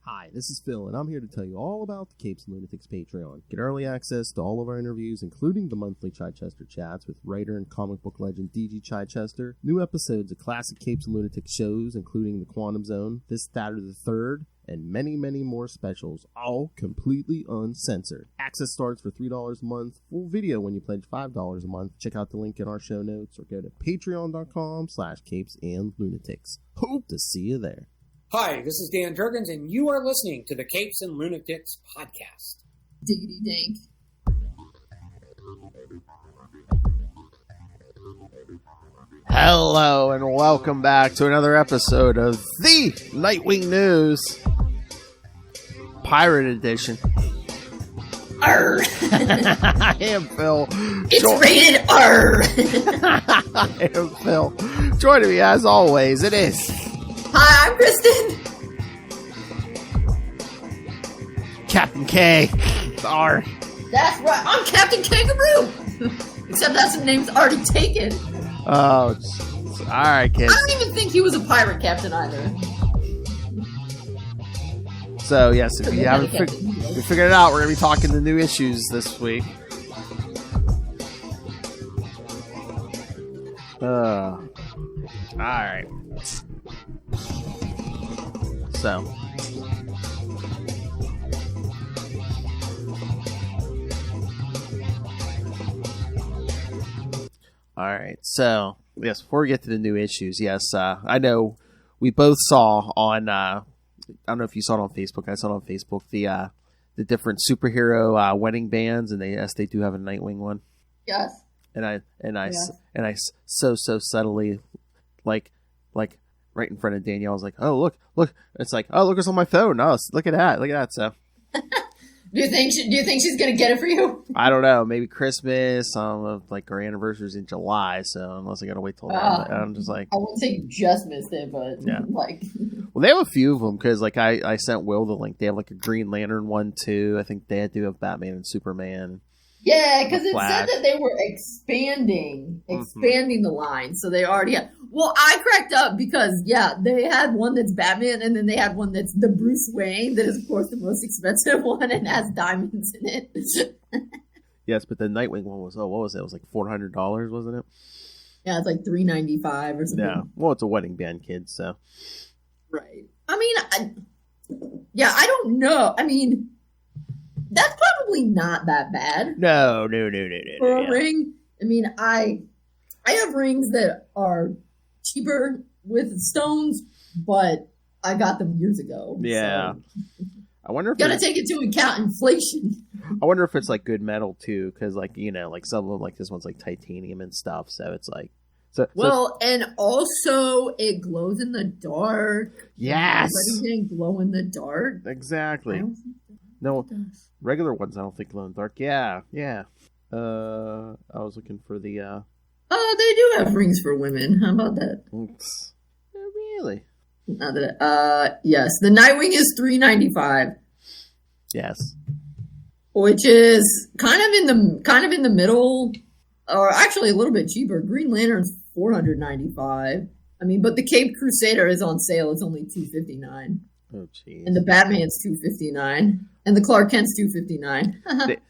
Hi, this is Phil, and I'm here to tell you all about the Capes and Lunatics Patreon. Get early access to all of our interviews, including the monthly Chichester chats with writer and comic book legend D.G. Chichester, new episodes of classic Capes and Lunatics shows, including The Quantum Zone, This, That, or the Third, and many, many more specials, all completely uncensored. Access starts for $3 a month, full video when you pledge $5 a month. Check out the link in our show notes, or go to patreon.com/CapesandLunatics. Hope to see you there. Hi, this is Dan Jurgens, and you are listening to the Capes and Lunatics podcast. Diggity dink. Hello, and welcome back to another episode of the Nightwing News Pirate Edition. Arr! I am Phil. It's rated R. I am Phil. Joining me, as always, it is... Hi, I'm Kristen. Captain K. R. That's right. I'm Captain Kangaroo. Except that some name's already taken. Oh, alright, kids. I don't even think he was a pirate captain either. So, yes, if you haven't figured it out, we're going to be talking the new issues this week. Alright. So. Alright, so, yes, before we get to the new issues, yes, I know we both saw on, I don't know if you saw it on Facebook, I saw it on Facebook, the different superhero wedding bands, and they do have a Nightwing one. Yes. And I so subtly, like right in front of Danielle, I was like, oh, look, it's like, oh, look, it's on my phone. Oh, look at that. So, do you think she's gonna get it for you? I don't know. Maybe Christmas. Like our anniversary's in July, so unless I gotta wait till then, I'm just like, I wouldn't say you just missed it, but yeah. Like, well, they have a few of them because like I sent Will the link. They have like a Green Lantern one too. I think they do have Batman and Superman. Yeah, because it said that they were expanding the line, so they already had. Well, I cracked up because they had one that's Batman, and then they had one that's the Bruce Wayne, that is of course the most expensive one and has diamonds in it. Yes, but the Nightwing one was what was it? It was like $400, wasn't it? Yeah, it's like $395 or something. Yeah, well, it's a wedding band, kids, so. Right. I mean, I don't know. I mean, that's probably not that bad. No. For a ring. I mean, I have rings that are cheaper with stones, but I got them years ago. Yeah. So. I wonder if gotta take into account inflation. I wonder if it's like good metal too, because like like some of them, like this one's like titanium and stuff, so it's like and also it glows in the dark. Yes, Everything glow in the dark. Exactly. No, regular ones I don't think glow in the dark. Yeah. I was looking for the. Oh, they do have rings for women. How about that? Oops. Really? Not that. Yes, the Nightwing is $395. Yes. Which is kind of in the middle, or actually a little bit cheaper. Green Lantern's $495. I mean, but the Cape Crusader is on sale. It's only $259. Oh, jeez. And the Batman's $259. And the Clark Kent's $259.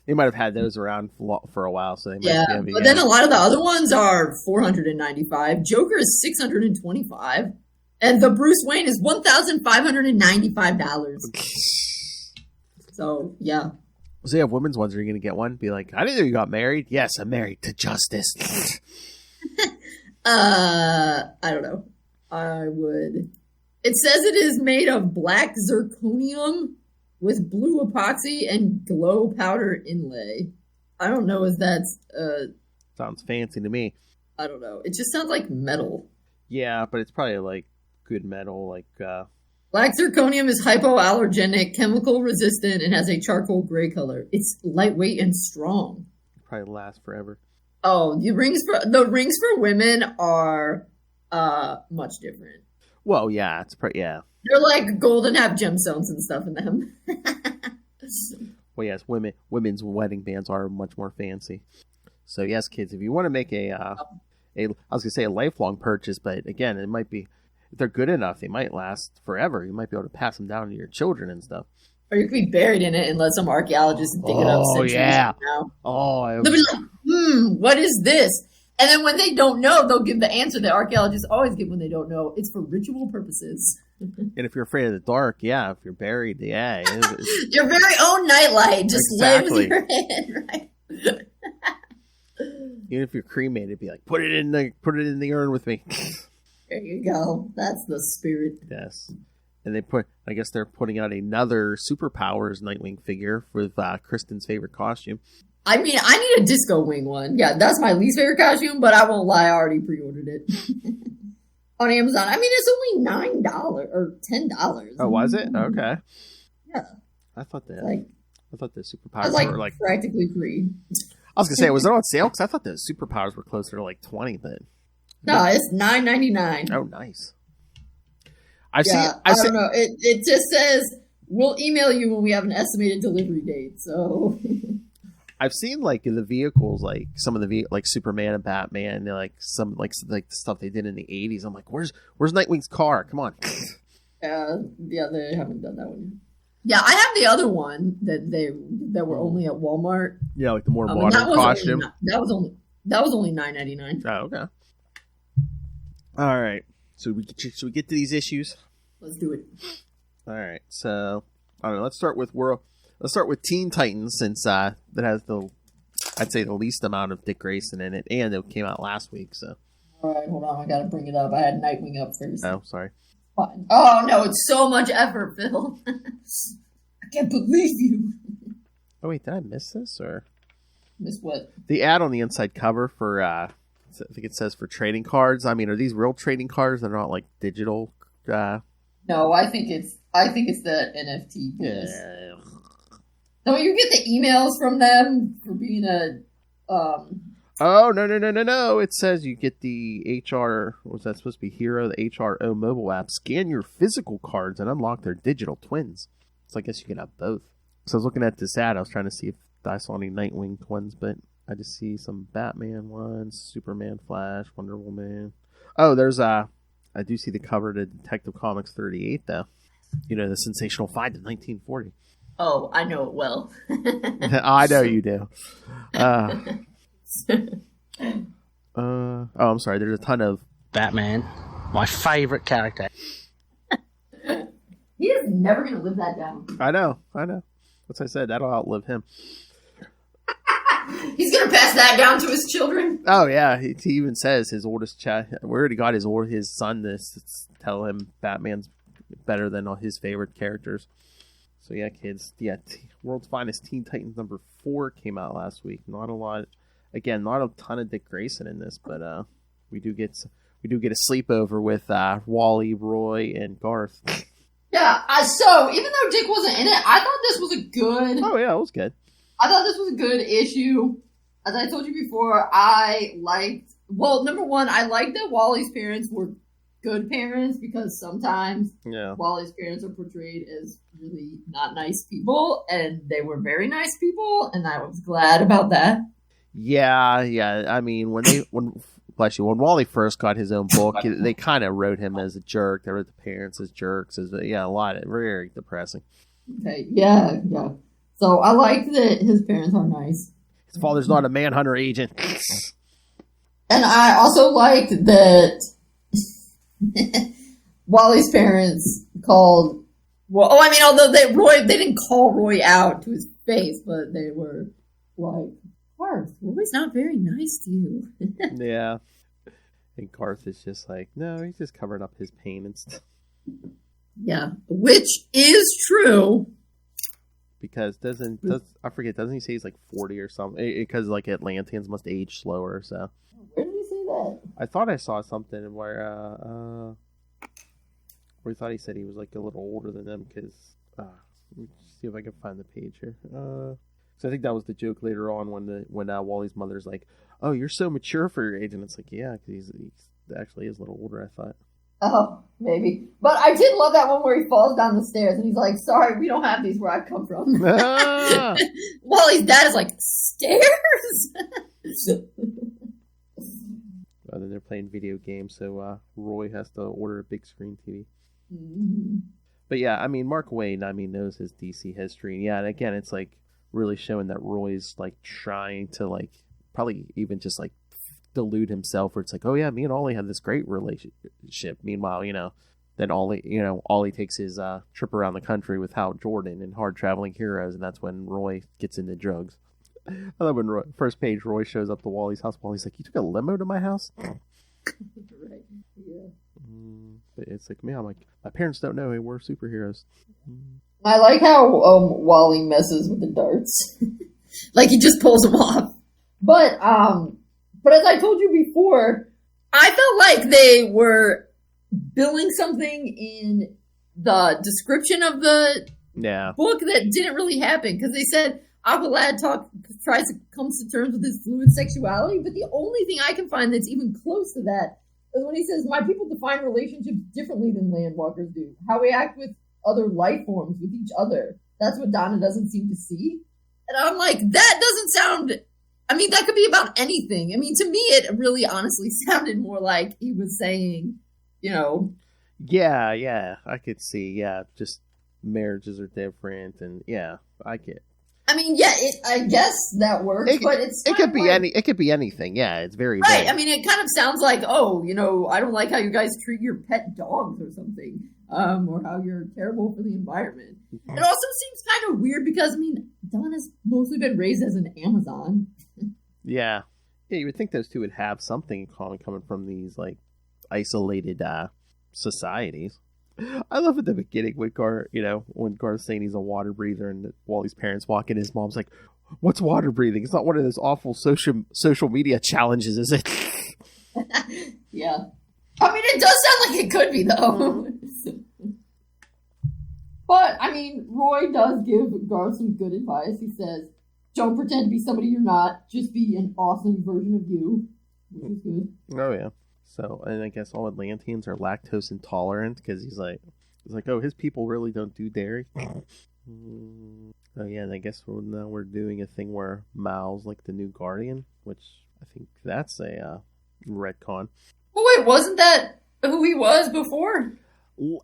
they might have had those around for a while, so they might. Yeah, but then a lot of the other ones are $495. Joker is $625, and the Bruce Wayne is $1,595. So yeah. So you have women's ones. Are you going to get one? Be like, I didn't know you got married. Yes, I'm married to Justice. I don't know. I would. It says it is made of black zirconium with blue epoxy and glow powder inlay. I don't know if that's... Sounds fancy to me. I don't know. It just sounds like metal. Yeah, but it's probably like good metal, like... Black zirconium is hypoallergenic, chemical resistant, and has a charcoal gray color. It's lightweight and strong. Probably last forever. Oh, the rings for women are much different. Well, yeah, yeah. They're like gold and have gemstones and stuff in them. Well, yes, women's wedding bands are much more fancy. So yes, kids, if you want to make a I was gonna say a lifelong purchase, but again, it might be if they're good enough, they might last forever. You might be able to pass them down to your children and stuff. Or you could be buried in it and let some archaeologist dig it up. Oh, yeah. They'll be like, what is this? And then when they don't know, they'll give the answer that archaeologists always give when they don't know. It's for ritual purposes. And if you're afraid of the dark, if you're buried, it's your very own nightlight just lives your head, right? Even if you're cremated, it'd be like, put it in the urn with me. There you go. That's the spirit. Yes. And I guess they're putting out another Superpowers Nightwing figure with Kristen's favorite costume. I mean, I need a disco wing one. Yeah, that's my least favorite costume, but I won't lie, I already pre-ordered it on Amazon. I mean, it's only $9 or $10. Oh, was it? Okay. Yeah. I thought the Superpowers were like practically free. I was gonna say, was it on sale? Because I thought the Superpowers were closer to like $20, but no, it's $9.99. Oh, nice. I don't know. It just says we'll email you when we have an estimated delivery date. So I've seen like the vehicles, like some of the like Superman and Batman, like some like the stuff they did in the 80s. I'm like, where's Nightwing's car? Come on. Yeah, they haven't done that one yet. Yeah, I have the other one that were only at Walmart. Yeah, like the more modern costume. That was only $9.99. Oh, okay. All right. So should we get to these issues? Let's do it. All right. So I don't know. Let's start with Teen Titans, since that has I'd say the least amount of Dick Grayson in it, and it came out last week. So. All right, hold on. I gotta bring it up. I had Nightwing up first. Oh, sorry. Fine. Oh no, it's so much effort, Phil. I can't believe you. Oh wait, did I miss this or? Miss what? The ad on the inside cover for I think it says for trading cards. I mean, are these real trading cards? They're not like digital. No, I think it's the NFT piece. Yeah. Don't you get the emails from them for being a? Oh no! It says you get the HR. Was that supposed to be Hero? The HRO mobile app. Scan your physical cards and unlock their digital twins. So I guess you can have both. So I was looking at this ad. I was trying to see if I saw any Nightwing twins, but I just see some Batman ones, Superman, Flash, Wonder Woman. Oh, there's I do see the cover to Detective Comics 38 though. You know, the sensational find in 1940. Oh, I know it well. I know you do. I'm sorry. There's a ton of Batman, my favorite character. He is never going to live that down. I know. That's what I said. That'll outlive him. He's going to pass that down to his children. Oh yeah, he even says his oldest child. We already got his son to tell him Batman's better than all his favorite characters. So yeah, kids. Yeah, World's Finest Teen Titans #4 came out last week. Not a lot. Again, not a ton of Dick Grayson in this, but we do get a sleepover with Wally, Roy, and Garth. Yeah, so even though Dick wasn't in it, I thought this was a good. Oh yeah, it was good. I thought this was a good issue. As I told you before, I liked. Well, number one, I liked that Wally's parents were good parents because sometimes Wally's parents are portrayed as really not nice people, and they were very nice people, and I was glad about that. Yeah. I mean, when Wally first got his own book, they kind of wrote him as a jerk. They wrote the parents as jerks. A lot of very depressing. Okay, yeah. So I liked that his parents are nice. His father's not a manhunter agent. And I also liked that Wally's parents called. Well, I mean, although they didn't call Roy out to his face, but they were like, Garth, Roy's not very nice to you. Yeah. And Garth is just like, no, he's just covering up his pain and stuff. Yeah, which is true. Because doesn't he say he's like 40 or something? Because like Atlanteans must age slower, so. Where did he say that? I thought I saw something where he thought he said he was like a little older than them because, let me see if I can find the page here. So I think that was the joke later on when Wally's mother's like, "Oh, you're so mature for your age," and it's like, yeah, because he actually is a little older. I thought. Oh, maybe. But I did love that one where he falls down the stairs and he's like, "Sorry, we don't have these where I come from." Wally's dad is like, "Stairs?" And then they're playing video games, so Roy has to order a big screen TV. Mm-hmm. But yeah, I mean, Mark Waid, knows his DC history. And yeah, and again, it's like really showing that Roy's like trying to like probably even just like delude himself, where it's like, oh yeah, me and Ollie had this great relationship. Meanwhile, then Ollie takes his trip around the country with Hal Jordan and Hard Traveling Heroes, and that's when Roy gets into drugs. I love when first page Roy shows up to Wally's house. Wally's like, "You took a limo to my house?" Right. Yeah. But it's like, man, I'm like, my parents don't know we're superheroes. I like how Wally messes with the darts. Like he just pulls them off. But as I told you before, I felt like they were billing something in the description of the book that didn't really happen, because they said Aqualad tries to come to terms with his fluid sexuality, but the only thing I can find that's even close to that is when he says, my people define relationships differently than landwalkers do. How we act with other life forms, with each other. That's what Donna doesn't seem to see. And I'm like, that doesn't sound... I mean, that could be about anything. I mean, to me, it really honestly sounded more like he was saying, Yeah, I could see, just marriages are different, and I get. I mean, I guess that works, but it could be it could be anything. Yeah, it's very right. vague. I mean, it kind of sounds like, I don't like how you guys treat your pet dogs or something, or how you're terrible for the environment. It also seems kind of weird because, I mean, Donna's mostly been raised as an Amazon. Yeah, you would think those two would have something in common coming from these like isolated societies. I love at the beginning when when Gar's saying he's a water breather, and Wally's parents walk in, his mom's like, "What's water breathing? It's not one of those awful social media challenges, is it?" Yeah, I mean, it does sound like it could be though. But I mean, Roy does give Gar some good advice. He says, "Don't pretend to be somebody you're not. Just be an awesome version of you," which is good. Oh yeah. So, and I guess all Atlanteans are lactose intolerant, because he's like, oh, his people really don't do dairy. Oh yeah, and I guess now we're doing a thing where Mal's like the new Guardian, which I think that's a retcon. Oh wait, wasn't that who he was before?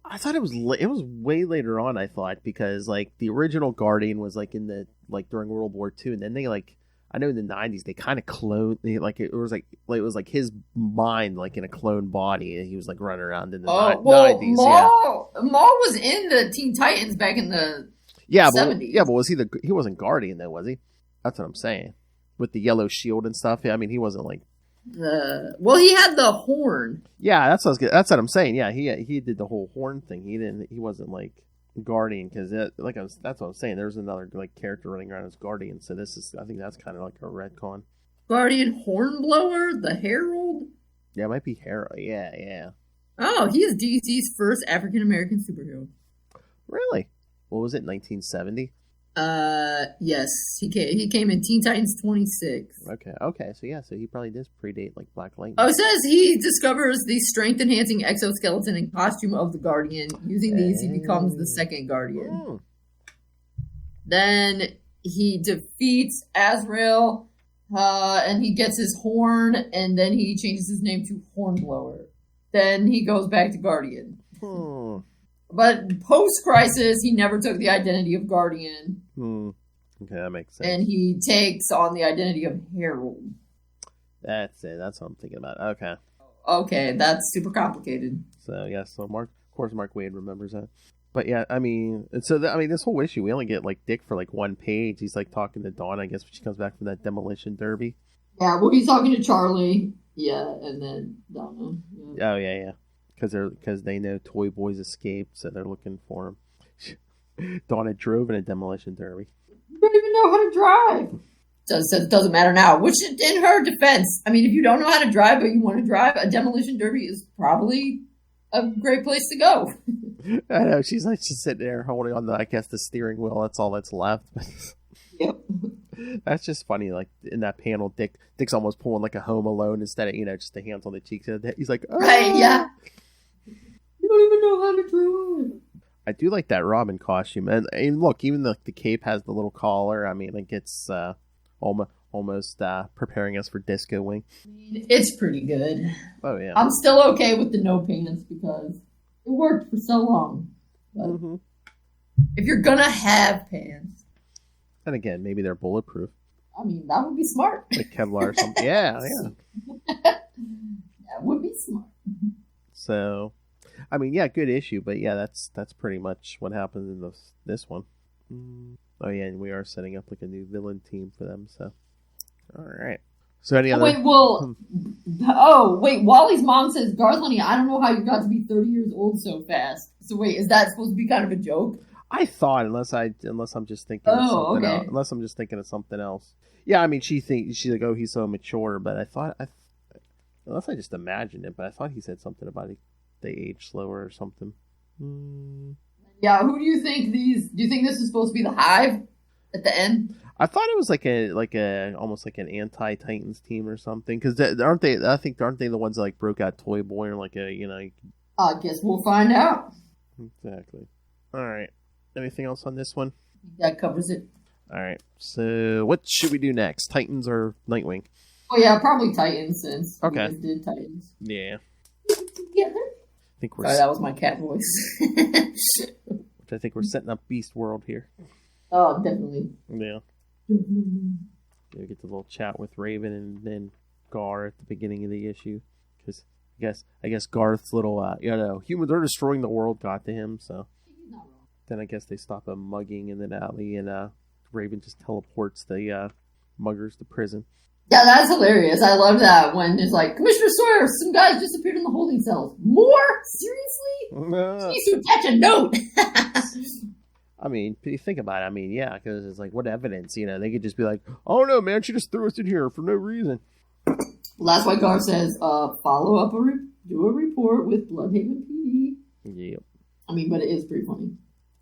I thought it was way later on. I thought, because like the original Guardian was like in the during World War II, and then they I know in the 90s they kind of cloned, it was like his mind like in a clone body, and he was like running around in the 90s. Maul was in the Teen Titans back in the 70s. But was he wasn't Guardian though, was he? That's what I'm saying. With the yellow shield and stuff. I mean, he wasn't like. He had the horn. Yeah, that's what I'm saying. Yeah, he did the whole horn thing. He wasn't like Guardian, because that's what I'm saying. There's another like character running around as Guardian, so I think that's kind of like a retcon. Guardian Hornblower, the Herald. Yeah, it might be Herald. Yeah. Oh, he is DC's first African American superhero. Really? What was it? 1970? Yes, he came in Teen Titans 26. Okay, so he probably does predate like Black Lightning. Oh, it says he discovers the strength-enhancing exoskeleton and costume of the Guardian. Using these, he becomes the second Guardian. Then he defeats Azrael, and he gets his horn, and then he changes his name to Hornblower. Then he goes back to Guardian. But post-Crisis, he never took the identity of Guardian. Okay, that makes sense. And he takes on the identity of Herald. That's it. That's what I'm thinking about. Okay, that's super complicated. So, yeah, Mark Waid remembers that. But, yeah, I mean, this whole issue, we only get, like, Dick for, like, one page. He's, like, talking to Dawn, I guess, when she comes back from that demolition derby. Yeah, well, he's talking to Charlie. Yeah, and then Donna. Yeah. Oh, yeah. Because they know Toy Boy's escaped, so they're looking for him. Donna drove in a demolition derby. You don't even know how to drive. So it doesn't matter now. Which, in her defense, I mean, if you don't know how to drive but you want to drive, a demolition derby is probably a great place to go. I know. She's sitting there holding on the steering wheel. That's all that's left. Yep. That's just funny. Like in that panel, Dick's almost pulling like a Home Alone instead of just the hands on the cheeks. He's like, oh. Right, yeah. You don't even know how to drive. I do like that Robin costume, and look, even the cape has the little collar. I mean, it gets almost preparing us for Disco Wing. I mean, it's pretty good. Oh, yeah. I'm still okay with the no pants because it worked for so long. But if you're gonna have pants, and again, maybe they're bulletproof. I mean, that would be smart. Like Kevlar or something. Yeah. That would be smart. So, I mean, yeah, good issue, but yeah, that's pretty much what happens in this one. Oh yeah, and we are setting up like a new villain team for them. So, all right. So any other? Wait, Wally's mom says, Garth, honey, I don't know how you got to be 30 years old so fast. So wait, is that supposed to be kind of a joke? I thought, unless I'm just thinking of something else. Unless I'm just thinking of something else. Yeah, I mean, she's like, oh, he's so mature, but I thought, unless I just imagined it, but I thought he said something about they age slower or something. Yeah, who do you think do you think this is supposed to be the Hive at the end? I thought it was like a almost like an anti-Titans team or something, because aren't they the ones that like broke out Toy Boy or like a I guess we'll find out. Exactly. All right. Anything else on this one? That covers it. All right. So what should we do next? Titans or Nightwing? Oh yeah, probably Titans since we just did Titans. Yeah. Together. I think Sorry, that was my cat voice. I think we're setting up Beast World here. Oh, definitely. Yeah. We get the little chat with Raven and then Gar at the beginning of the issue, because I guess Garth's little humans are destroying the world got to him, so then I guess they stop a mugging in the alley and Raven just teleports the muggers to prison. Yeah, that's hilarious. I love that when it's like, Commissioner Sawyer, some guys just appeared in the holding cells. More? Seriously? She needs to attach a note. I mean, think about it. I mean, yeah, because it's like, what evidence? They could just be like, oh no, man, she just threw us in here for no reason. Well, that's why Gar says, follow up do a report with Bloodhaven PD. Yep. I mean, but it is pretty funny.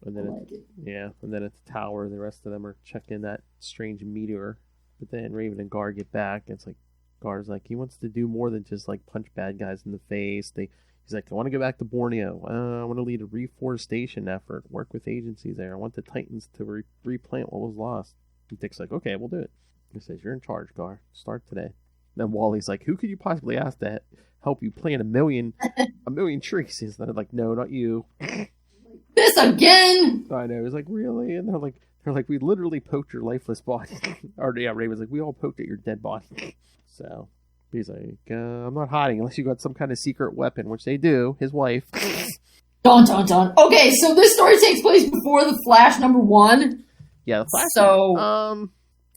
And then yeah, and then at the tower, the rest of them are checking that strange meteor. But then Raven and Gar get back, and it's like, Gar's like, he wants to do more than just like punch bad guys in the face. He's like, I want to go back to Borneo. I want to lead a reforestation effort, work with agencies there. I want the Titans to replant what was lost. And Dick's like, okay, we'll do it. He says, you're in charge, Gar. Start today. Then Wally's like, who could you possibly ask to help you plant a million trees? He's like, no, not you. This again? I know. He's like, really? And they're like, we literally poked your lifeless body. Or yeah, Raven's like, we all poked at your dead body. So he's like, I'm not hiding unless you got some kind of secret weapon, which they do. His wife. Dun, dun, dun. Okay, so this story takes place before the Flash #1. Yeah, the Flash. So,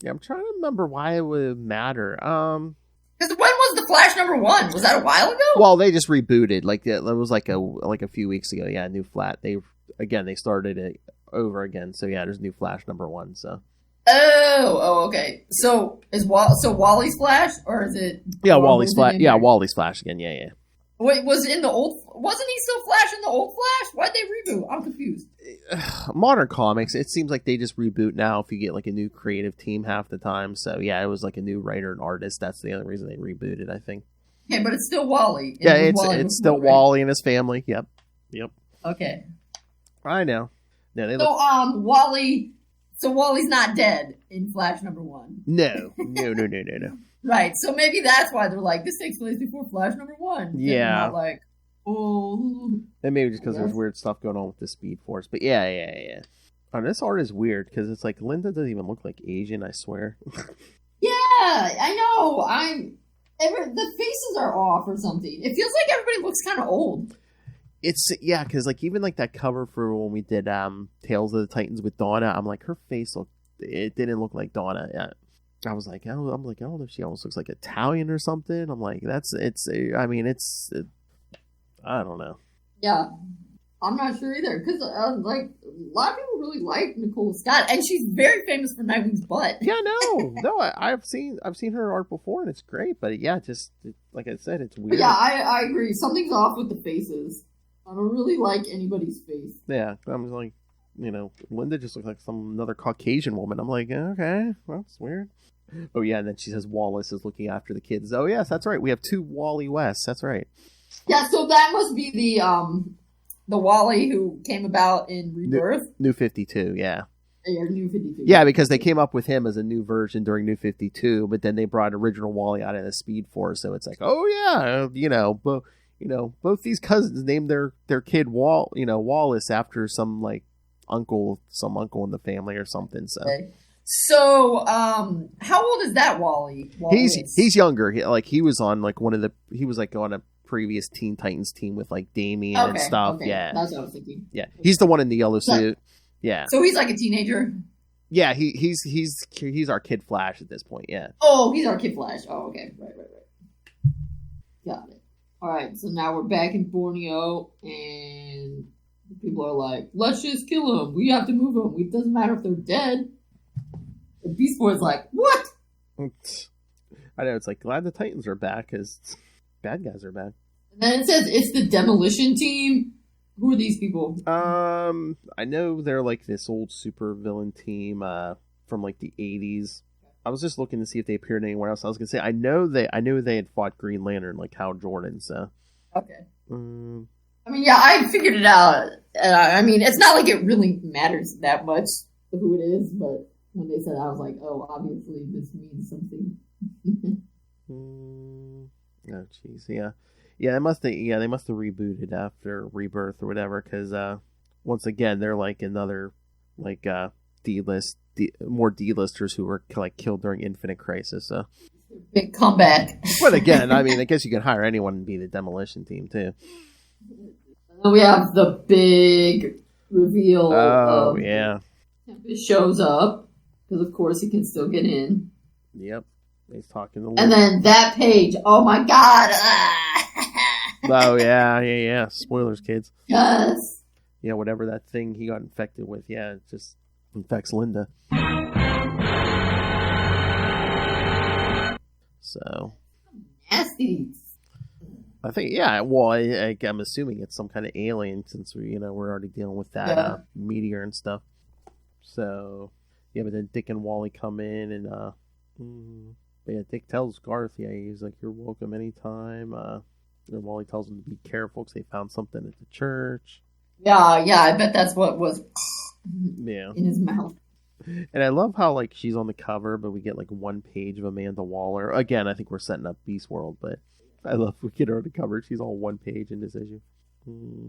yeah, I'm trying to remember why it would matter. Because when was the Flash #1? Was that a while ago? Well, they just rebooted. Like it was like a few weeks ago. Yeah, new Flat. They started it over again. So yeah, there's new Flash #1. So. Oh, okay. So Wally's Flash, or is it? Yeah, Wally's Flash. Yeah, Wally's Flash again. Yeah. Wait, wasn't he still Flash in the old Flash? Why'd they reboot? I'm confused. Modern comics, it seems like they just reboot now if you get like a new creative team half the time. So yeah, it was like a new writer and artist. That's the only reason they rebooted, I think. Okay, but it's still Wally. Yeah, it's still Wally and his family. Yep. Okay. I know. No, So Wally's not dead in Flash #1. No. Right. So maybe that's why they're like, this takes place before Flash #1. Yeah. Not like, oh. And maybe just because there's weird stuff going on with the Speed Force. But yeah. Oh, this art is weird because it's like Linda doesn't even look like Asian, I swear. Yeah, I know. The faces are off or something. It feels like everybody looks kind of old. Because like even like that cover for when we did Tales of the Titans with Donna, I'm like, her face it didn't look like Donna. Yeah. I was like, I don't know if she almost looks like Italian or something. I'm like, I don't know. Yeah, I'm not sure either because like a lot of people really like Nicole Scott, and she's very famous for Nightwing's butt. Yeah, no, I've seen her art before, and it's great. But yeah, just like I said, it's weird. But yeah, I agree. Something's off with the faces. I don't really like anybody's face. Yeah, I'm like, Linda just looks like another Caucasian woman. I'm like, okay, well, that's weird. Oh yeah, and then she says Wallace is looking after the kids. Oh yes, that's right. We have 2 Wally Wests. That's right. Yeah, so that must be the Wally who came about in Rebirth. New 52, yeah. New 52. Yeah, because they came up with him as a new version during New 52, but then they brought original Wally out in a Speed Force, so it's like, oh yeah, both these cousins named their kid Wallace after some uncle in the family or something. So, so how old is that Wally? He's younger. He was on on a previous Teen Titans team with Damien and stuff. Okay. Yeah, that's what I was thinking. Yeah, he's the one in the yellow suit. Yeah. So he's like a teenager. Yeah, he's our Kid Flash at this point. Yeah. Oh, he's our Kid Flash. Oh, okay, right. Got it. All right, so now we're back in Borneo, and people are like, "Let's just kill them. We have to move them. It doesn't matter if they're dead." And Beast Boy's like, "What?" I know, it's glad the Titans are back because bad guys are back. And then it says it's the Demolition Team. Who are these people? I know they're this old super villain team from the 80s. I was just looking to see if they appeared anywhere else. I was gonna say I knew they had fought Green Lantern Hal Jordan. So okay. I figured it out. It's not like it really matters that much who it is, but when they said it, I was like, oh, obviously this means something. Oh jeez, yeah. Yeah, they must have rebooted after Rebirth or whatever, because once again they're another more D-listers who were killed during Infinite Crisis. So big comeback. But again, I guess you can hire anyone and be the Demolition Team too. And we have the big reveal. Oh yeah, Tempest shows up because of course he can still get in. Yep, he's talking to. And then that page. Oh my god. Oh yeah. Spoilers, kids. Yes. Yeah, whatever that thing he got infected with, it just infects Linda. So nasty. I think, yeah. Well, I'm assuming it's some kind of alien since we're already dealing with that meteor and stuff. So yeah, but then Dick and Wally come in and Dick tells Garth, he's like, "You're welcome anytime." And Wally tells him to be careful because they found something at the church. Yeah, I bet that's what was in his mouth. And I love how she's on the cover, but we get one page of Amanda Waller. Again, I think we're setting up Beast World, but I love we get her on the cover. She's all one page in this issue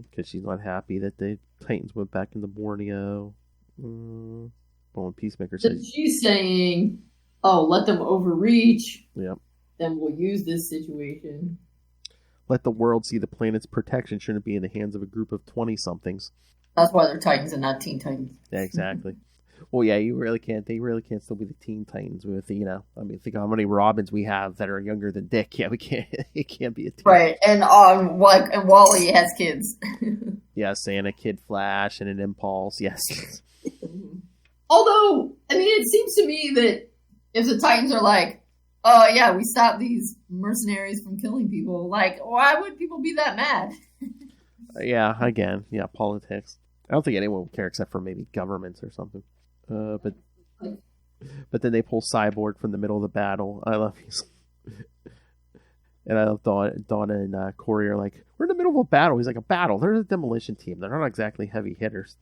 because she's not happy that the Titans went back into Borneo. But when Peacemaker says she's saying, "Oh, let them overreach. Yep. Then we'll use this situation." Let the world see the planet's protection shouldn't be in the hands of a group of 20-somethings. That's why they're Titans and not Teen Titans. Yeah, exactly. Well, yeah, you really can't. They really can't still be the Teen Titans with think how many Robins we have that are younger than Dick. Yeah, we can't. It can't be a teen. Right, and and Wally has kids. Yes, and a Kid Flash and an Impulse. Yes. Although, it seems to me that if the Titans are oh yeah, we stopped these mercenaries from killing people. Why would people be that mad? Yeah, again, politics. I don't think anyone would care except for maybe governments or something. But then they pull Cyborg from the middle of the battle. I love you. And I love Donna and Corey are like, "We're in the middle of a battle." He's like, "A battle? They're the Demolition Team. They're not exactly heavy hitters."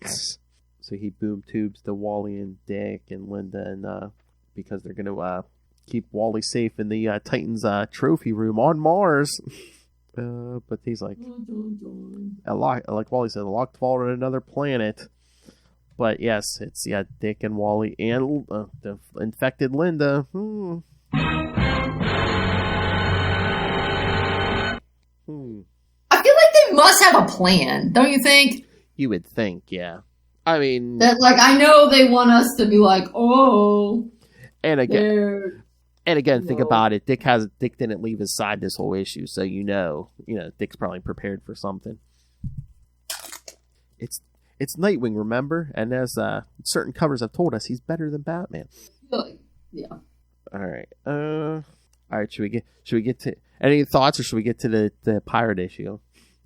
So he boom tubes to Wally and Dick and Linda, and because they're going to keep Wally safe in the Titans trophy room on Mars. But he's like, like Wally said, a locked vault on another planet. But yes, it's Dick and Wally and the infected Linda. I feel like they must have a plan, don't you think? You would think, yeah. That I know they want us to be oh. And again, think about it. Dick didn't leave his side this whole issue, so Dick's probably prepared for something. It's Nightwing, remember? And as certain covers have told us, he's better than Batman. Yeah. All right. All right. Should we get to any thoughts, or should we get to the pirate issue?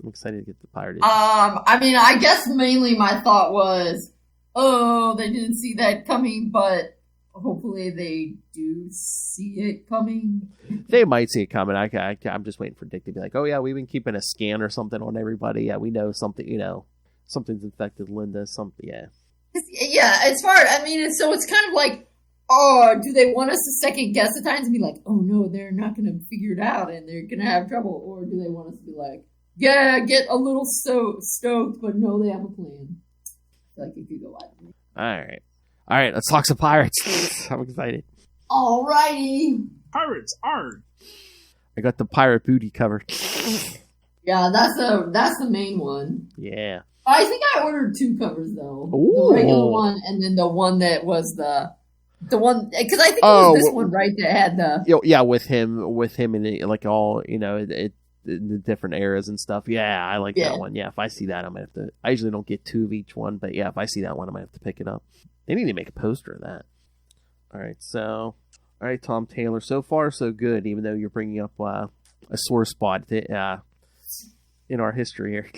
I'm excited to get the pirate issue. I guess mainly my thought was, oh, they didn't see that coming, but hopefully they do see it coming. They might see it coming. I'm just waiting for Dick to be like, "Oh yeah, we've been keeping a scan or something on everybody. Yeah, we know something. Something's infected Linda. Something. Yeah." Yeah, as far, so it's kind of like, oh, do they want us to second guess at times and be like, oh no, they're not going to figure it out and they're going to have trouble? Or do they want us to be like, yeah, get a little stoked, but no, they have a plan? Like, it could go either. All right, let's talk some pirates. I'm excited. Alrighty. Pirates are. I got the pirate booty covered. Yeah, that's the main one. Yeah. I think I ordered 2 covers though. Ooh. The regular one and then the one that was the one, because I think it was this one, right? That had the with him in it, like all the different eras and stuff. Yeah, I like that one. Yeah, if I see that, I might have to. I usually don't get 2 of each one, but yeah, if I see that one, I might have to pick it up. They need to make a poster of that. All right, Tom Taylor. So far, so good. Even though you're bringing up a sore spot in our history here.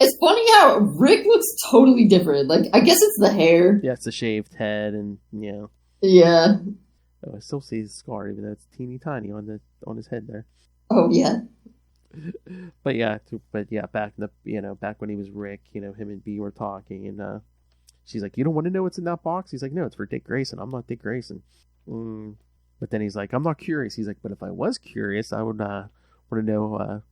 It's funny how Rick looks totally different. Like, I guess it's the hair. Yeah, it's the shaved head, and Yeah. Oh, I still see his scar, even though it's teeny tiny on his head there. Oh yeah. But back back when he was Rick, him and Bea were talking, and she's like, "You don't want to know what's in that box?" He's like, "No, it's for Dick Grayson. I'm not Dick Grayson." But then he's like, "I'm not curious." He's like, "But if I was curious, I would want to know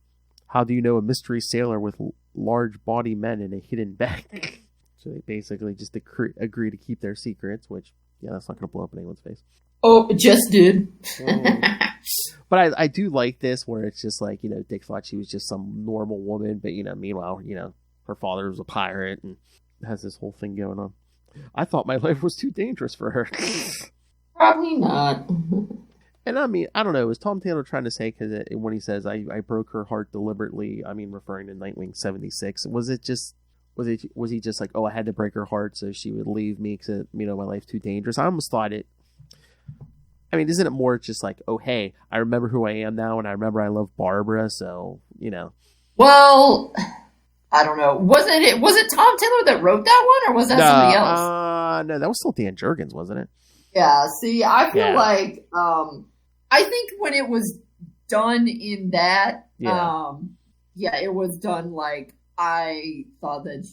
how do you know a mystery sailor with large body men in a hidden bag?" So they basically just agree to keep their secrets, which that's not going to blow up in anyone's face. Oh, it just did. But I do like this where it's just like, Dick thought she was just some normal woman, but meanwhile, her father was a pirate and has this whole thing going on. I thought my life was too dangerous for her. Probably not. And I don't know, is Tom Taylor trying to say, because when he says I broke her heart deliberately, referring to Nightwing 76, was he just like, oh, I had to break her heart so she would leave me because my life's too dangerous? I almost thought it. Isn't it more just like, oh, hey, I remember who I am now, and I remember I love Barbara, so Well, I don't know. Was it Tom Taylor that wrote that one, or was that somebody else? No, that was still Dan Jurgens, wasn't it? Yeah. See, I feel like I think when it was done in that, it was done like I thought that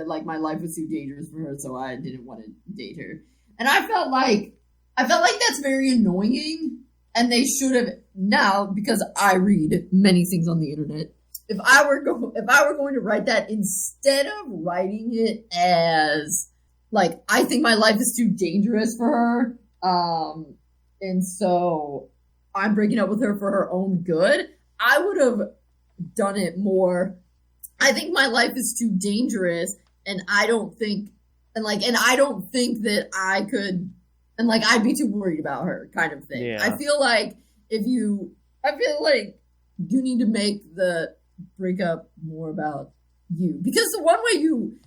like my life was too dangerous for her, so I didn't want to date her, and I felt like that's very annoying, and they should have now, because I read many things on the internet. If I were going to write that, instead of writing it as like, I think my life is too dangerous for her, and so I'm breaking up with her for her own good, I would have done it more, I think my life is too dangerous, and I don't think that I could, and like I'd be too worried about her, kind of thing. Yeah. I feel like you need to make the breakup more about you, because it's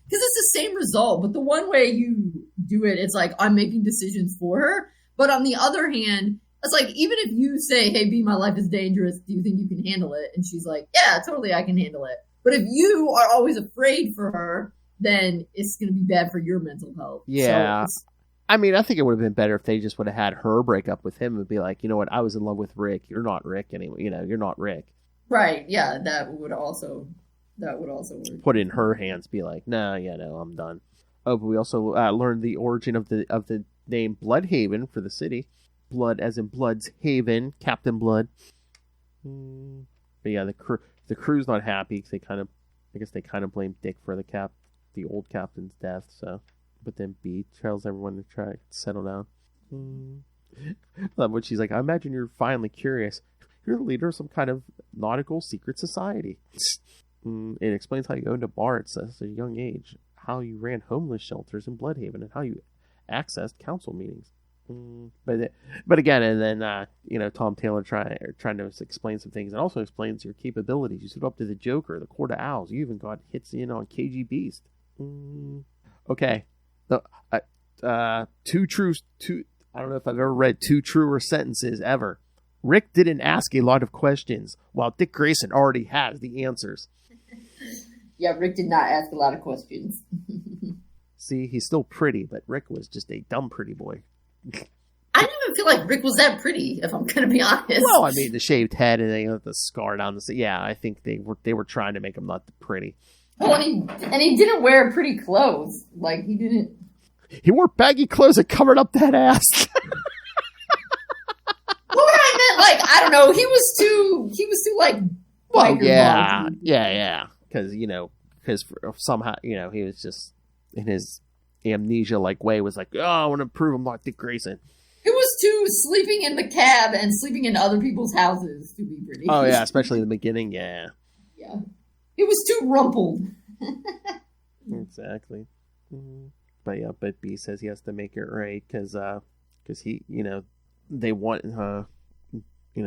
the same result, but the one way you do it, it's like I'm making decisions for her. But on the other hand, it's like, even if you say, hey, Bea, my life is dangerous, do you think you can handle it? And she's like, yeah, totally, I can handle it. But if you are always afraid for her, then it's going to be bad for your mental health. Yeah. So I think it would have been better if they just would have had her break up with him and be like, you know what, I was in love with Rick. You're not Rick anyway. You're not Rick. Right. Yeah. That would also work. Put it in her hands. Be like, no, I'm done. Oh, but we also learned the origin of the name Bloodhaven for the city. Blood as in Blood's Haven, Captain Blood. But yeah, the crew's not happy because I guess they kind of blame Dick for the old captain's death. So. But then Bea tells everyone to try to settle down. I love when she's like, I imagine you're finally curious. You're the leader of some kind of nautical secret society. It explains how you owned a bar at such a young age, how you ran homeless shelters in Bloodhaven, and how you accessed council meetings. But again, and then Tom Taylor trying to explain some things, and also explains your capabilities. You stood up to the Joker, the Court of Owls. You even got hits in on KG Beast. Okay. Two I don't know if I've ever read two truer sentences ever. Rick didn't ask a lot of questions, while Dick Grayson already has the answers. Yeah, Rick did not ask a lot of questions. See, he's still pretty, but Rick was just a dumb pretty boy. I didn't even feel like Rick was that pretty, if I'm going to be honest. Well, the shaved head and the scar down the... Yeah, I think they were trying to make him not pretty. Well, and he didn't wear pretty clothes. Like, he didn't... He wore baggy clothes that covered up that ass. Well, I meant, like, I don't know. He was too like, well, yeah. Because, somehow, he was just, in his amnesia-like way, was like, oh, I want to prove I'm not Dick Grayson. It was too sleeping in the cab and sleeping in other people's houses to be pretty. Oh, yeah, especially in the beginning, yeah. Yeah. It was too rumpled. Exactly. But B says he has to make it right because he, they want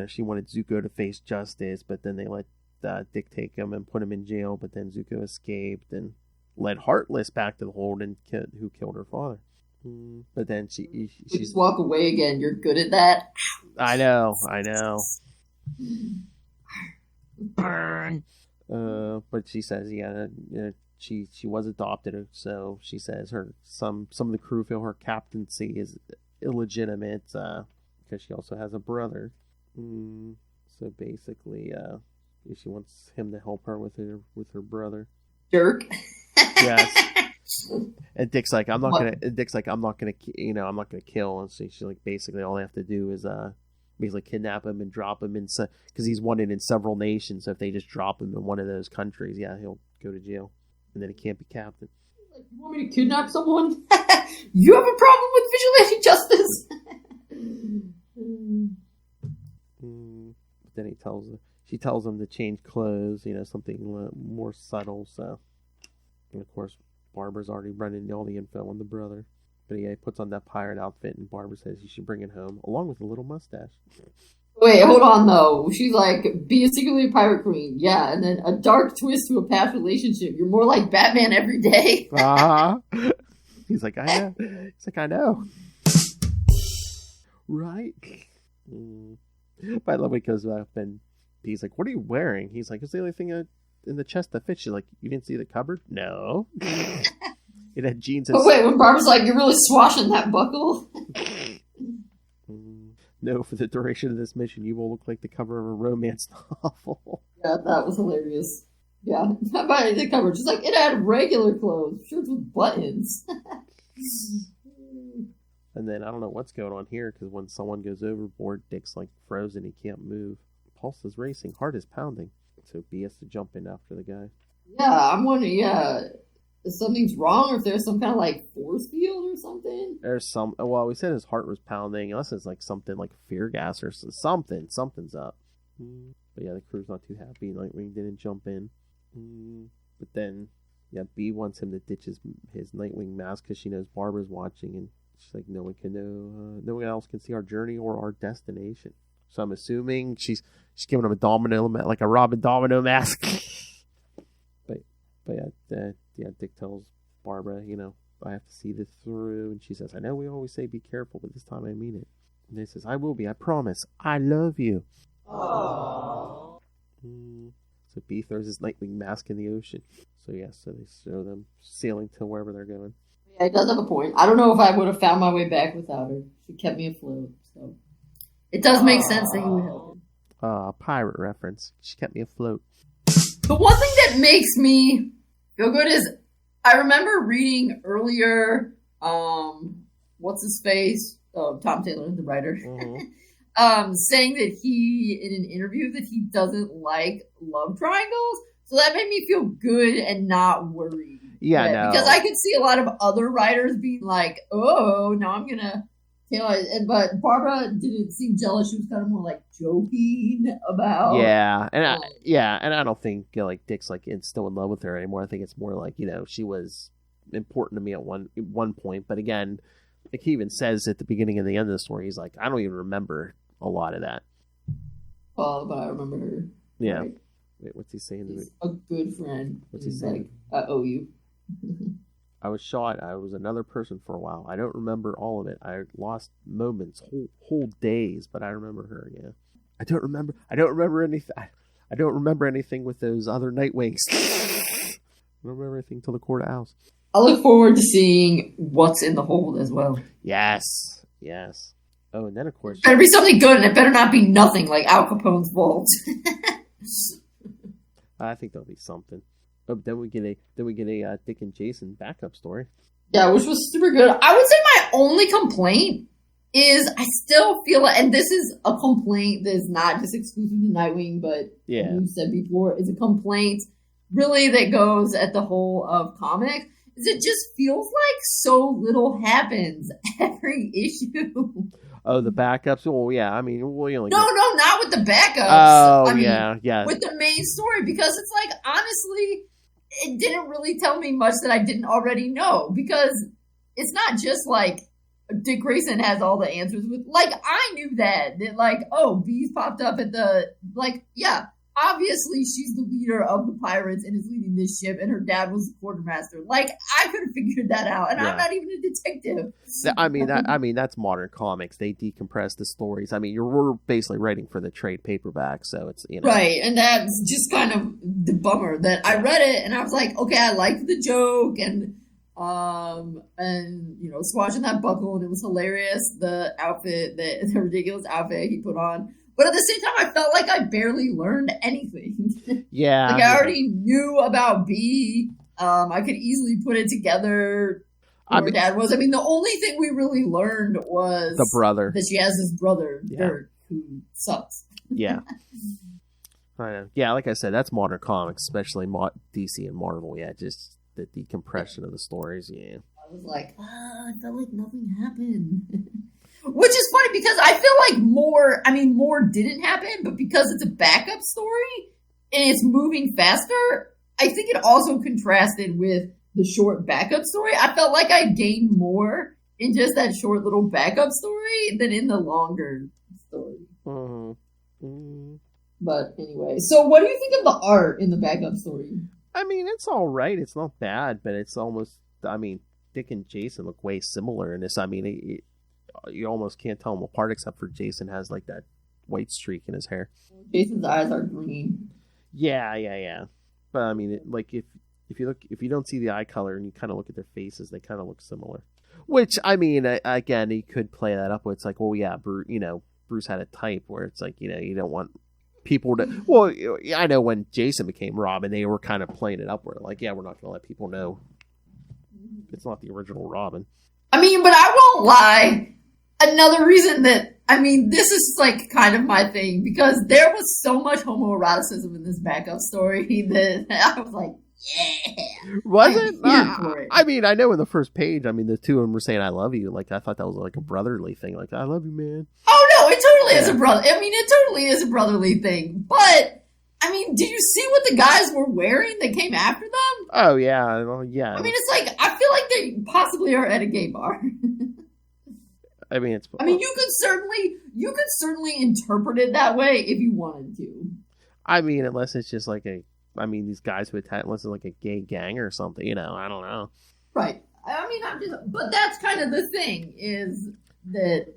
she wanted Zuko to face justice, but then they let Dick take him and put him in jail, but then Zuko escaped and led Heartless back to the hold and who killed her father. But then she just walk away again. You're good at that. I know. Burn. But she says, she was adopted, so she says some of the crew feel her captaincy is illegitimate because she also has a brother. So basically, she wants him to help her with her brother. Jerk. Yes. And Dick's like, I'm not gonna kill. And so she's like, basically, all they have to do is basically kidnap him and drop him because he's wanted in several nations. So if they just drop him in one of those countries, he'll go to jail, and then he can't be captain. Like, you want me to kidnap someone? You have a problem with vigilante justice? Then she tells him to change clothes, something more subtle. So, and of course, Barbara's already running all the info on the brother. But he puts on that pirate outfit, and Barbara says you should bring it home, along with a little mustache. Wait, hold on, though. She's like, be a secretly a pirate queen. Yeah, and then a dark twist to a past relationship. You're more like Batman every day. He's like, I know. Right? But I love when he goes up, and he's like, what are you wearing? He's like, it's the only thing in the chest that fits. She's like, you didn't see the cupboard? No. It had jeans and... Oh, wait, when Barbara's like, you're really swashing that buckle? No, for the duration of this mission, you will look like the cover of a romance novel. Yeah, that was hilarious. Yeah, not by the cover. Just like, it had regular clothes. Shirts with buttons. And then, I don't know what's going on here, because when someone goes overboard, Dick's like frozen, he can't move. Pulse is racing, heart is pounding. So B has to jump in after the guy. Yeah, I'm wondering, if something's wrong, or if there's some kind of like force field or something. There's we said his heart was pounding, unless it's like something like fear gas or something. Something's up. But yeah, the crew's not too happy. Nightwing didn't jump in. But then, B wants him to ditch his Nightwing mask because she knows Barbara's watching, and she's like, no one else can see our journey or our destination. So I'm assuming she's giving him a domino, like a Robin Domino mask. but Dick tells Barbara, I have to see this through, and she says, I know we always say be careful, but this time I mean it. And he says, I will be, I promise. I love you. Aww. So B throws his Nightwing mask in the ocean. So they show them sailing to wherever they're going. Yeah, it does have a point. I don't know if I would have found my way back without her. She kept me afloat, so it does make sense that he would help her. Pirate reference. She kept me afloat. The one thing that makes me feel good is I remember reading earlier, what's his face? Oh, Tom Taylor, the writer, saying that he, in an interview, that he doesn't like love triangles. So that made me feel good and not worried. Yeah, no. Because I could see a lot of other writers being like, oh, now I'm going to... But Barbara didn't seem jealous. She was kind of more like joking about. Yeah, and I don't think Dick's still in love with her anymore. I think it's more like she was important to me at one point. But again, he even says at the beginning and the end of the story, he's like, I don't even remember a lot of that. Oh, but I remember her. Yeah. Right? Wait, what's he saying? He's a good friend. What's he saying? Like, I owe you. I was shot. I was another person for a while. I don't remember all of it. I lost moments, whole days, but I remember her. Yeah, I don't remember anything. I don't remember anything with those other Nightwings. I don't remember anything till the courthouse. I look forward to seeing what's in the hold as well. Yes. Oh, and then of course, it better be something good, and it better not be nothing like Al Capone's vault. I think there'll be something. Oh, then we get a Dick and Jason backup story. Yeah, which was super good. I would say my only complaint is I still feel like, and this is a complaint that is not just exclusive to Nightwing, but you said before, is a complaint really that goes at the whole of comics, is it just feels like so little happens every issue. Oh, the backups? Well, yeah, I mean, we only... No, not with the backups. Oh, I mean, yeah. with the main story, because it's like, honestly, it didn't really tell me much that I didn't already know, because it's not just like Dick Grayson has all the answers with, like, I knew that like, oh, Bees popped up at the, like, yeah, obviously she's the leader of the pirates and is leading this ship, and her dad was the quartermaster. Like, I could have figured that out, and I'm not even a detective. I mean, that's modern comics. They decompress the stories. I mean, we're basically writing for the trade paperback, so it's, you know. Right, and that's just kind of the bummer that I read it, and I was like, okay, I liked the joke, and you know, swatching that buckle, and it was hilarious, the outfit, the ridiculous outfit he put on. But at the same time, I felt like I barely learned anything. Yeah. Like, I already knew about B. I could easily put it together who her dad was. I mean, the only thing we really learned was the brother. That she has this brother, Perich, who sucks. Yeah. I know. Yeah, like I said, that's modern comics, especially DC and Marvel. Yeah, just the decompression of the stories, yeah. I was like, I felt like nothing happened. Which is funny because I feel like more didn't happen, but because it's a backup story and it's moving faster, I think it also contrasted with the short backup story. I felt like I gained more in just that short little backup story than in the longer story. Mm-hmm. But anyway, so what do you think of the art in the backup story? I mean, it's all right. It's not bad, but it's almost, I mean, Dick and Jason look way similar in this. I mean, you almost can't tell them apart except for Jason has like that white streak in his hair. Jason's eyes are green. Yeah. But I mean, if you don't see the eye color and you kind of look at their faces, they kind of look similar. Which, I mean, again, he could play that up where it's like, well, yeah, Bruce had a type where it's like, you know, you don't want people to. Well, I know when Jason became Robin, they were kind of playing it up where like, yeah, we're not going to let people know it's not the original Robin. I mean, but I won't lie. Another reason that, I mean, this is like kind of my thing because there was so much homoeroticism in this backup story that I was like, yeah. Was it? I mean, I know in the first page, I mean, the two of them were saying, I love you. Like, I thought that was like a brotherly thing. Like, I love you, man. Oh, no, it totally is a brother. I mean, it totally is a brotherly thing. But, I mean, did you see what the guys were wearing that came after them? Oh, yeah. Well, yeah. I mean, it's like, I feel like they possibly are at a gay bar. I mean, you could certainly interpret it that way if you wanted to. I mean, unless it's just like these guys who attack, unless it's like a gay gang or something, you know, I don't know. Right. I mean, but that's kind of the thing is that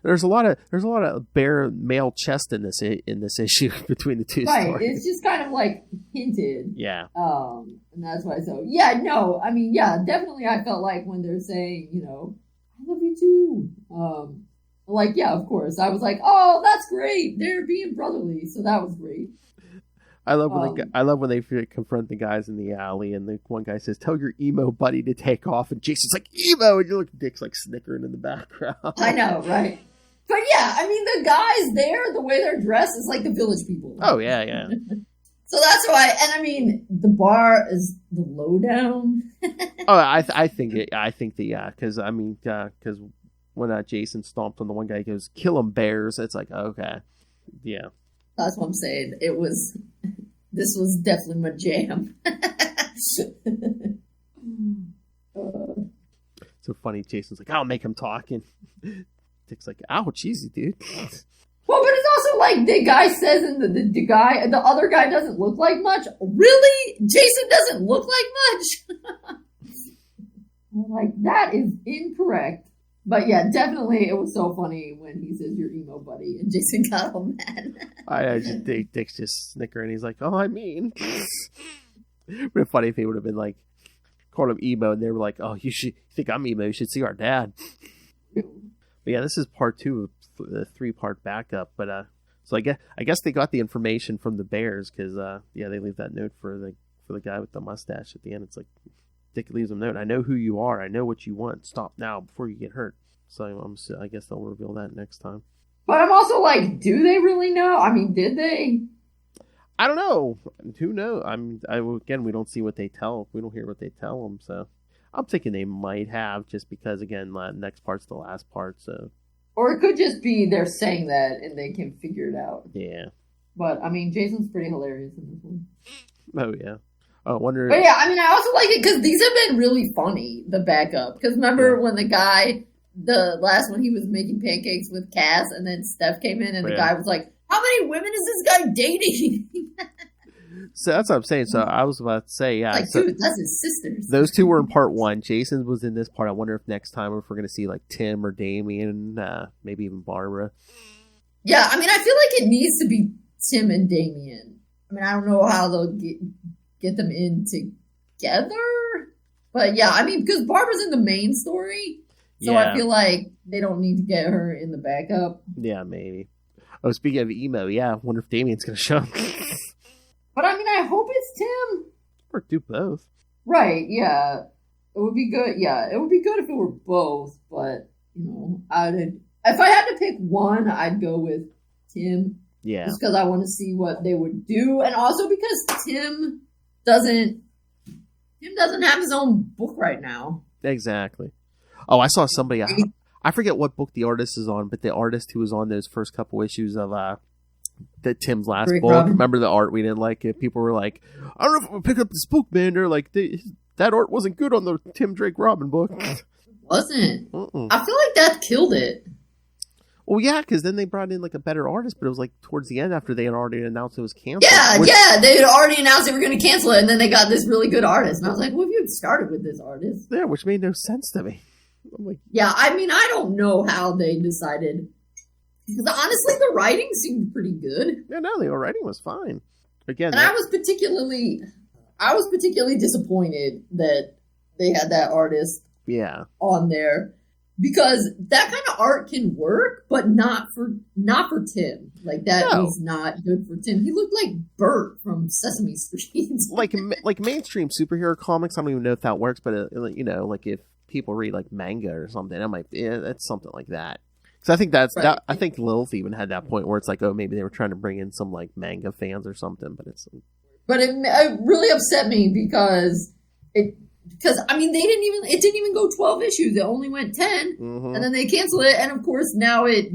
there's a lot of bare male chest in this issue between the two right. stories. It's just kind of like hinted. Yeah. And that's why. So yeah, no, I mean, yeah, definitely. I felt like when they're saying, you know, I love you too. Like, yeah, of course. I was like, oh, that's great. They're being brotherly, so that was great. I love when they confront the guys in the alley, and the one guy says, "Tell your emo buddy to take off," and Jason's like, "Emo," and you look, Dick's like snickering in the background. I know, right? But yeah, I mean, the guys there, the way they're dressed is like the Village People. Oh yeah. So that's why, and I mean, the bar is the lowdown. I think because because when Jason stomped on the one guy, he goes, "Kill 'em, bears." It's like, okay, yeah. That's what I'm saying. This was definitely my jam. So funny. Jason's like, "I'll make him talk," and Dick's like, "Ouch, easy, dude." Well, but it's also like the guy says, and the other guy doesn't look like much. Really? Jason doesn't look like much? I'm like, that is incorrect. But yeah, definitely it was so funny when he says your emo buddy and Jason got all mad. Dick's just snickering. He's like, "Oh, I mean." It would have been funny if he would have been like, called him emo, and they were like, "Oh, you think I'm emo, you should see our dad." But yeah, this is part 2 of the 3-part backup. But so I guess they got the information from the Bears because they leave that note for the for the guy with the mustache at the end. It's like Dick leaves him a note. I know who you are. I know what you want. Stop now before you get hurt. So I guess they'll reveal that next time. But I'm also like, do they really know? I mean, did they? I don't know. Who knows? Again, we don't see what they tell. We don't hear what they tell them. So I'm thinking they might have, just because, again, next part's the last part. So. Or it could just be they're saying that and they can figure it out. Yeah. But I mean, Jason's pretty hilarious in this one. Oh yeah. I wonder. But yeah, I mean, I also like it because these have been really funny. The backup, because remember when the guy. The last one, he was making pancakes with Cass, and then Steph came in, and the guy was like, how many women is this guy dating? So that's what I'm saying. So I was about to say, yeah. Like, dude, that's his sisters. Those two were in part one. Jason was in this part. I wonder if next time, if we're going to see, like, Tim or Damien, maybe even Barbara. Yeah, I mean, I feel like it needs to be Tim and Damien. I mean, I don't know how they'll get them in together. But yeah, I mean, because Barbara's in the main story. So I feel like they don't need to get her in the backup. Yeah, maybe. Oh, speaking of emo, yeah, I wonder if Damien's going to show up. But I mean, I hope it's Tim. Or do both. Right, yeah. It would be good. Yeah, it would be good if it were both. But, if I had to pick one, I'd go with Tim. Yeah. Just because I want to see what they would do. And also because Tim doesn't have his own book right now. Exactly. Oh, I saw somebody, I forget what book the artist is on, but the artist who was on those first couple issues of Tim's last book. Robin. Remember the art we didn't like it? People were like, I don't know if I'm going to pick up this book, man. They're like, that art wasn't good on the Tim Drake Robin book. It wasn't. I feel like that killed it. Well, yeah, because then they brought in like a better artist, but it was like towards the end after they had already announced it was canceled. Yeah, they had already announced they were going to cancel it, and then they got this really good artist. And I was like, well, if you had started with this artist. Yeah, which made no sense to me. I'm like, yeah, I mean, I don't know how they decided. Because honestly, the writing seemed pretty good. Yeah, no, the writing was fine. Again, and I was particularly disappointed that they had that artist on there. Because that kind of art can work, but not for Tim. Like, that was not good for Tim. He looked like Bert from Sesame Street. like mainstream superhero comics, I don't even know if that works, but, like if people read, like, manga or something, I'm like, yeah, that's something like that. Because I think that, I think Lilith even had that point where it's like, oh, maybe they were trying to bring in some, like, manga fans or something, but it's... But it really upset me because I mean, it didn't even go 12 issues. It only went 10, and then they canceled it. And of course, now it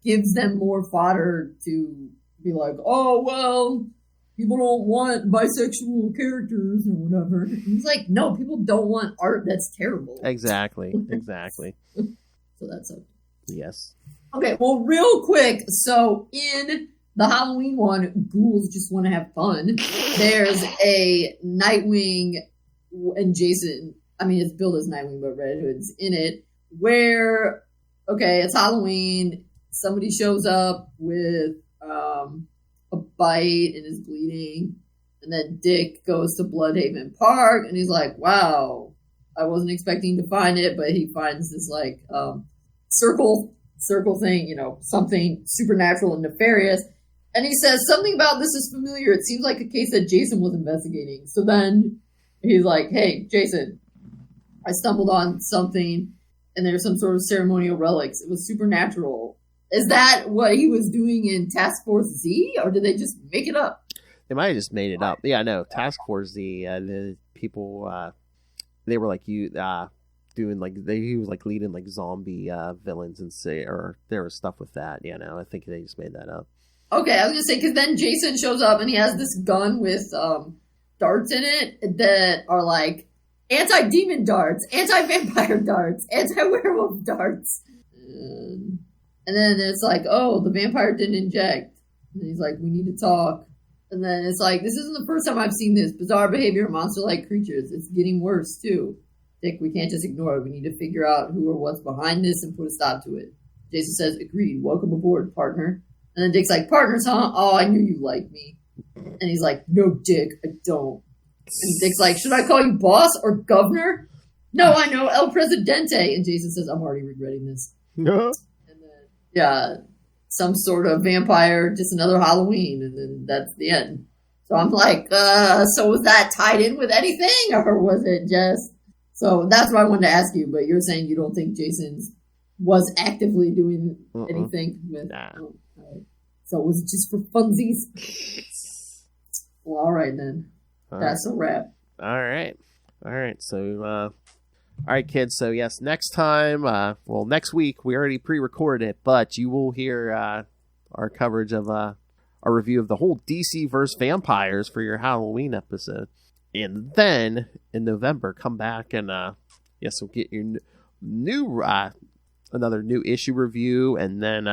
gives them more fodder to be like, oh, well, people don't want bisexual characters or whatever. And it's like, no, people don't want art that's terrible. Exactly. So that's okay. Yes. Okay, well, real quick. So in the Halloween one, ghouls just want to have fun. There's a Nightwing and Jason, I mean, it's billed as Nightwing, but Red Hood's in it, where, okay, it's Halloween, somebody shows up with a bite and is bleeding, and then Dick goes to Bloodhaven Park, and he's like, wow, I wasn't expecting to find it, but he finds this, like, circle thing, something supernatural and nefarious, and he says, something about this is familiar, it seems like a case that Jason was investigating, so then he's like, hey, Jason, I stumbled on something, and there's some sort of ceremonial relics. It was supernatural. Is that what he was doing in Task Force Z, or did they just make it up? They might have just made it up. Yeah, no, Task Force Z, the people, they were like, doing, like, he was, like, leading, like, zombie villains, and or there was stuff with that. Yeah, no, I think they just made that up. Okay, I was going to say, because then Jason shows up, and he has this gun with, darts in it that are like anti-demon darts, anti-vampire darts, anti-werewolf darts. And then it's like, oh, the vampire didn't inject. And he's like, we need to talk. And then it's like, this isn't the first time I've seen this. Bizarre behavior of monster-like creatures. It's getting worse, too. Dick, we can't just ignore it. We need to figure out who or what's behind this and put a stop to it. Jason says, agreed. Welcome aboard, partner. And then Dick's like, partners, huh? Oh, I knew you liked me. And he's like, no, Dick, I don't. And Dick's like, should I call you boss or governor? No, I know, El Presidente. And Jason says, I'm already regretting this. No. And then, some sort of vampire, just another Halloween. And then that's the end. So I'm like, so was that tied in with anything, or was it just? So that's what I wanted to ask you. But you're saying you don't think Jason was actively doing anything with? Nah. Oh, right. So it was just for funsies. Well, all right then. That's a wrap. All right. So, all right, kids. So yes, next time. Next week we already pre-recorded it, but you will hear our coverage of our review of the whole DC vs. Vampires for your Halloween episode. And then in November, come back and we'll get your new another new issue review. And then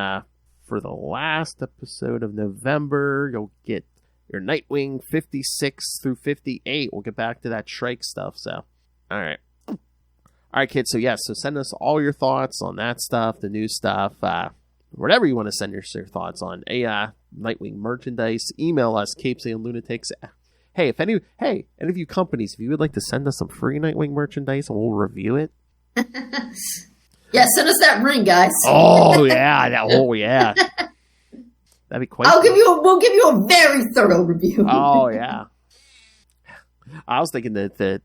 for the last episode of November, you'll get your Nightwing 56 through 58. We'll get back to that Shrike stuff. So, all right, kids. So so send us all your thoughts on that stuff, the new stuff, whatever you want to send your thoughts on. Nightwing merchandise. Email us, CapesandLunatics. Hey, any of you companies, if you would like to send us some free Nightwing merchandise and we'll review it. Yeah, send us that ring, guys. Oh yeah, yeah. That'd be quite. We'll give you a very thorough review. Oh yeah. I was thinking the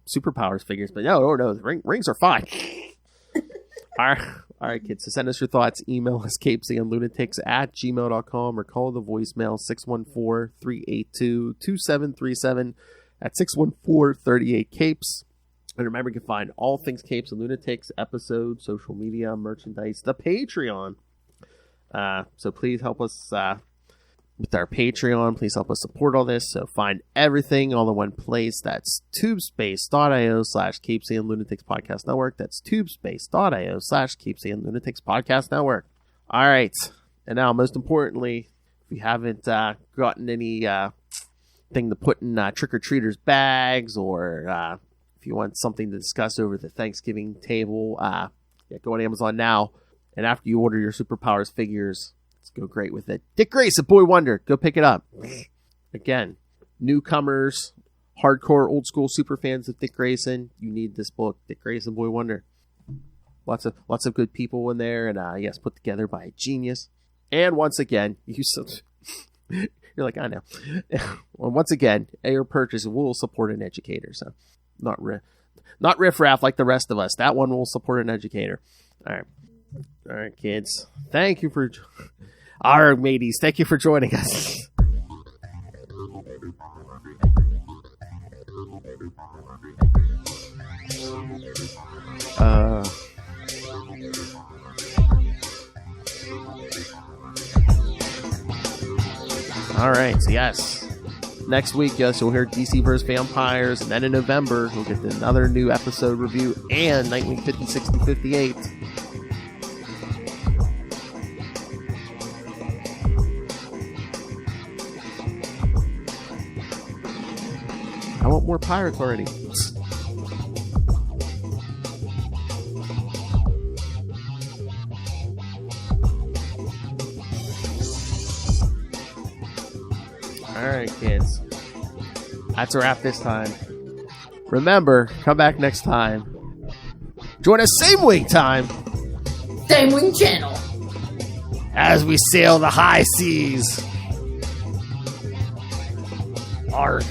superpowers figures, but no, the rings are fine. All right, kids. So send us your thoughts. Email us CapesandLunatics@gmail.com or call the voicemail 614-382-2737 at 614-38-CAPES. And remember, you can find all things Capes and Lunatics, episodes, social media, merchandise, the Patreon. So please help us with our Patreon. Please help us support all this. So find everything all in one place. That's tubespace.io/CapesandLunatics Podcast Network. That's tubespace.io/CapesandLunatics Podcast Network. All right. And now, most importantly, if you haven't gotten any thing to put in trick-or-treaters' bags, or if you want something to discuss over the Thanksgiving table, go on Amazon now. And after you order your Superpowers figures, let's go great with it. Dick Grayson, Boy Wonder. Go pick it up. Again, newcomers, hardcore, old school super fans of Dick Grayson, you need this book, Dick Grayson, Boy Wonder. Lots of good people in there, and put together by a genius. And once again, you're like, I know. Well, once again, your purchase will support an educator. So not riffraff like the rest of us. That one will support an educator. All right, kids. Thank you for our mateys. Thank you for joining us. All right. So yes, next week, you'll hear DC vs. Vampires, and then in November, we'll get another new episode review and Nightwing 56 and 58. I want more pirates already. Alright, kids. That's a wrap this time. Remember, come back next time. Join us same wing time. Same wing channel. As we sail the high seas. Ark.